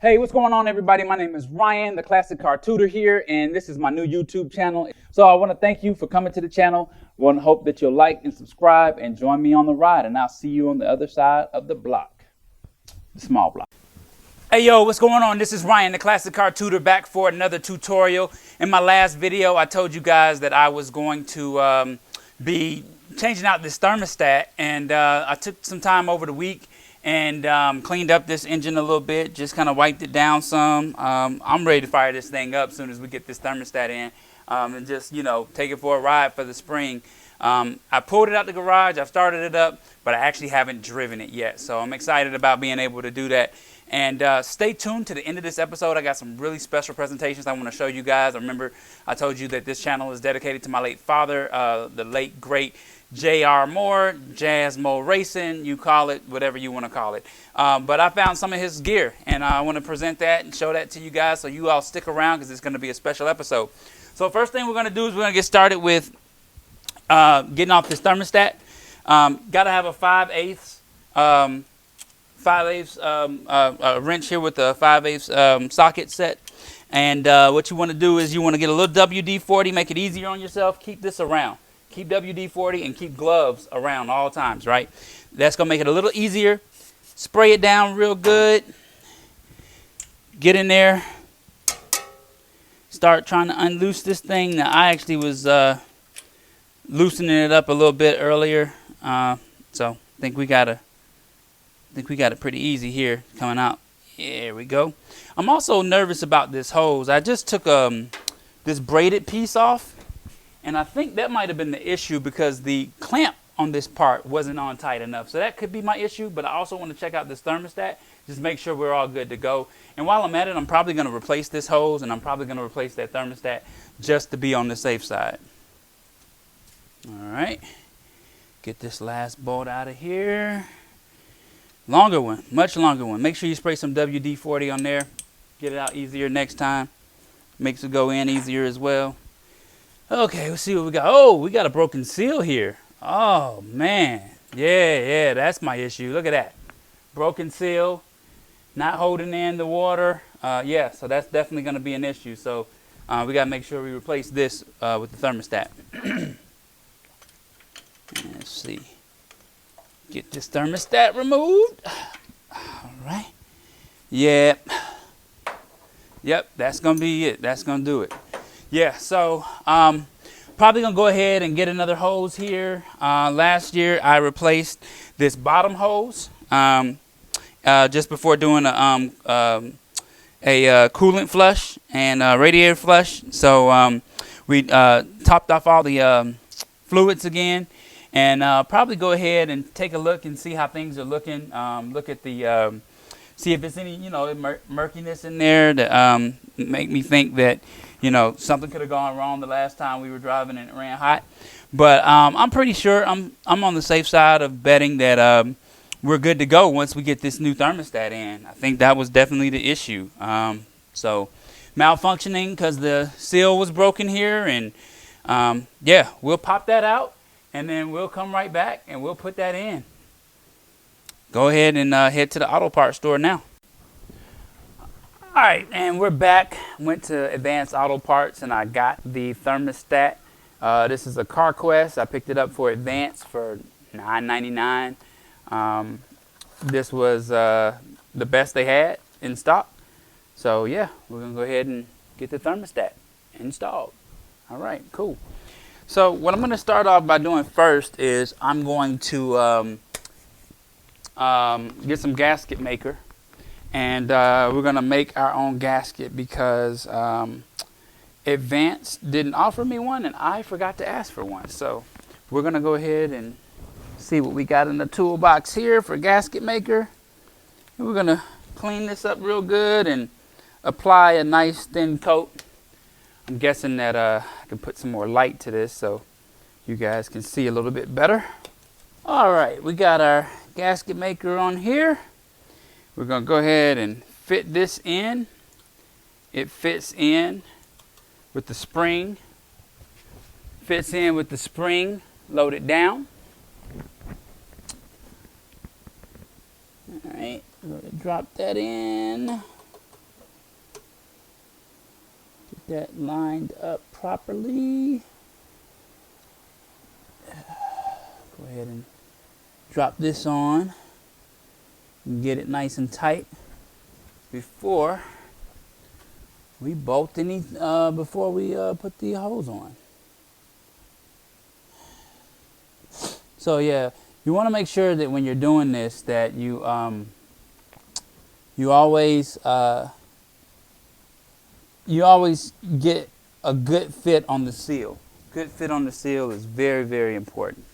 Hey, what's going on, everybody? My name is Ryan, the Classic Car Tutor here, and this is my new YouTube channel. So I want to thank you for coming to the channel. I want to hope that you'll like and subscribe and join me on the ride, and I'll see you on the other side of the block, the small block. Hey, yo, what's going on? This is Ryan, the Classic Car Tutor, back for another tutorial. In my last video, I told you guys that I was going to be changing out this thermostat, and I took some time over the week and cleaned up this engine a little bit, just kind of wiped it down some. I'm ready to fire this thing up as soon as we get this thermostat in, and just, you know, take it for a ride for the spring. I pulled it out the garage, I've started it up, but I actually haven't driven it yet. So I'm excited about being able to do that. And stay tuned to the end of this episode. I got some really special presentations I want to show you guys. Remember, I told you that this channel is dedicated to my late father, the late, great J.R. Moore, Jazz Mo Racing, you call it, whatever you want to call it. But I found some of his gear, and I want to present that and show that to you guys, so you all stick around because it's going to be a special episode. So first thing we're going to do is we're going to get started with getting off this thermostat. Got to have a 5/8 wrench here with a 5/8 socket set. And what you want to do is you want to get a little WD-40, make it easier on yourself. Keep this around. Keep WD-40 and keep gloves around all times, right? That's going to make it a little easier. Spray it down real good. Get in there. Start trying to unloose this thing. Now, I actually was loosening it up a little bit earlier. So I think we got it pretty easy here coming out. There we go. I'm also nervous about this hose. I just took this braided piece off, and I think that might have been the issue because the clamp on this part wasn't on tight enough. So that could be my issue, but I also want to check out this thermostat, just make sure we're all good to go. And while I'm at it, I'm probably going to replace this hose, and I'm probably going to replace that thermostat just to be on the safe side. All right. Get this last bolt out of here. Longer one, much longer one. Make sure you spray some WD-40 on there. Get it out easier next time. Makes it go in easier as well. Okay, let's see what we got. Oh, we got a broken seal here. Oh, man. Yeah, that's my issue. Look at that. Broken seal, not holding in the water. Yeah, so that's definitely going to be an issue. So we got to make sure we replace this with the thermostat. Let's see. Get this thermostat removed. All right. Yep, that's going to be it. That's going to do it. Yeah, so probably going to go ahead and get another hose here. Last year, I replaced this bottom hose just before doing a coolant flush and radiator flush. So we topped off all the fluids again. And probably go ahead and take a look and see how things are looking. Look at the, see if there's any, you know, murkiness in there that make me think that, you know, something could have gone wrong the last time we were driving and it ran hot. But I'm pretty sure I'm on the safe side of betting that we're good to go once we get this new thermostat in. I think that was definitely the issue. So malfunctioning because the seal was broken here, and yeah, we'll pop that out. And then we'll come right back and we'll put that in. Go ahead and head to the auto parts store now. All right, and we're back. Went to Advanced Auto Parts and I got the thermostat. This is a CarQuest. I picked it up for Advance for $9.99. This was the best they had in stock. So yeah, we're gonna go ahead and get the thermostat installed. All right, cool. So what I'm going to start off by doing first is I'm going to get some gasket maker, and we're going to make our own gasket because Advance didn't offer me one and I forgot to ask for one. So we're going to go ahead and see what we got in the toolbox here for gasket maker. And we're going to clean this up real good and apply a nice thin coat. I'm guessing that I can put some more light to this so you guys can see a little bit better. All right, we got our gasket maker on here. We're going to go ahead and fit this in. It fits in with the spring. Fits in with the spring loaded down. All right, we're going to drop that in. that lined up properly. Go ahead and drop this on and get it nice and tight before we bolt any before we put the hose on. So yeah, you want to make sure that when you're doing this that you always get a good fit on the seal. Good fit on the seal is very, very important.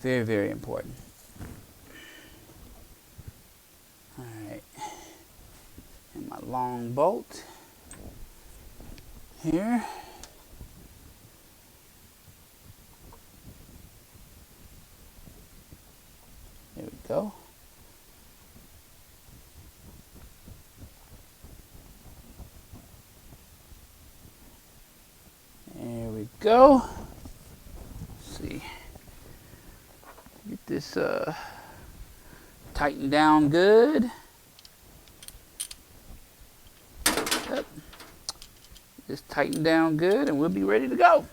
Very, very important. All right. And my long bolt here. There we go. There we go. Let's see. Get this tightened down good. Yep. Just tighten down good and we'll be ready to go.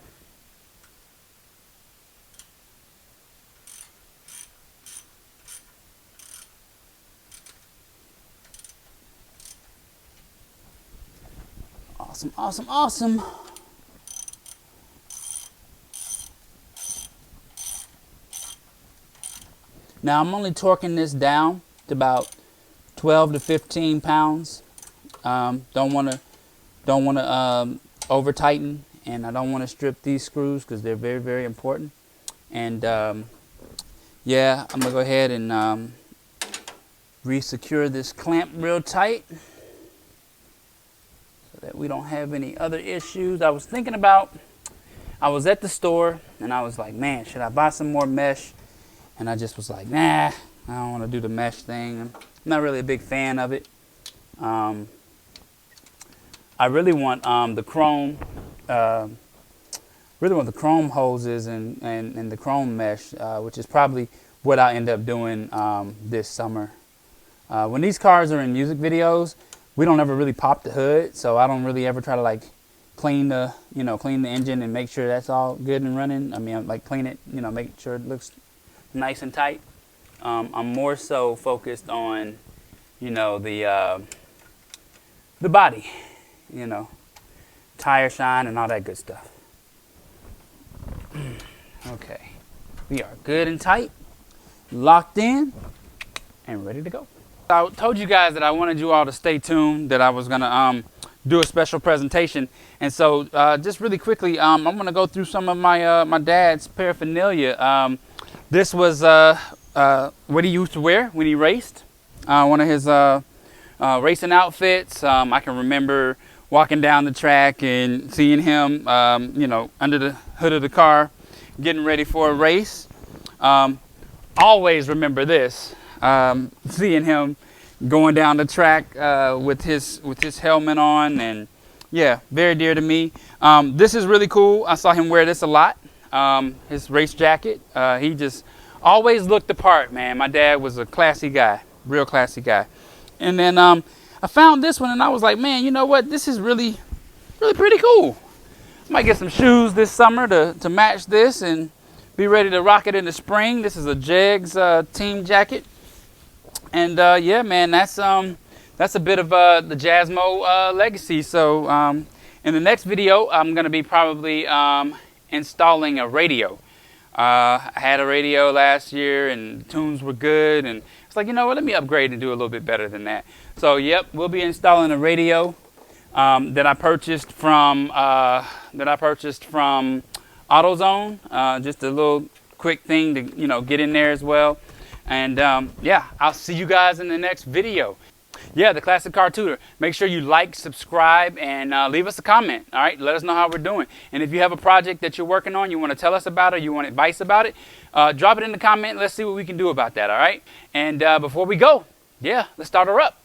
Awesome, awesome, awesome. Now I'm only torquing this down to about 12 to 15 pounds. Don't want to over tighten, and I don't want to strip these screws because they're very, very important. And yeah, I'm gonna go ahead and re-secure this clamp real tight so that we don't have any other issues. I was thinking about, I was at the store and I was like, man, should I buy some more mesh? And I just was like, nah, I don't want to do the mesh thing. I'm not really a big fan of it. I really want the chrome, hoses and the chrome mesh, which is probably what I end up doing this summer. When these cars are in music videos, we don't ever really pop the hood, so I don't really ever try to like clean the engine and make sure that's all good and running. I mean, like clean it, make sure it looks nice and tight. I'm more so focused on, the body, tire shine and all that good stuff. Okay, we are good and tight, locked in, and ready to go. I told you guys that I wanted you all to stay tuned, that I was gonna do a special presentation, and so just really quickly, I'm gonna go through some of my my dad's paraphernalia. This was what he used to wear when he raced. One of his racing outfits. I can remember walking down the track and seeing him, under the hood of the car, getting ready for a race. Always remember this, seeing him going down the track with his helmet on, and yeah, very dear to me. This is really cool. I saw him wear this a lot. His race jacket. He just always looked the part, man. My dad was a classy guy, real classy guy. And then I found this one and I was like, man, you know what? This is really, really pretty cool. Might get some shoes this summer to match this and be ready to rock it in the spring. This is a Jegs team jacket. And yeah, man, that's a bit of the Jazzmo legacy. So in the next video, I'm gonna be probably installing a radio. I had a radio last year and the tunes were good, and it's like, you know what, let me upgrade and do a little bit better than that. So yep, we'll be installing a radio that I purchased from AutoZone. Just a little quick thing to get in there as well. And yeah, I'll see you guys in the next video. Yeah, the Classic Car Tutor. Make sure you like, subscribe, and leave us a comment. All right, let us know how we're doing. And if you have a project that you're working on, you want to tell us about it, you want advice about it, drop it in the comment. Let's see what we can do about that. All right. And before we go, yeah, let's start her up.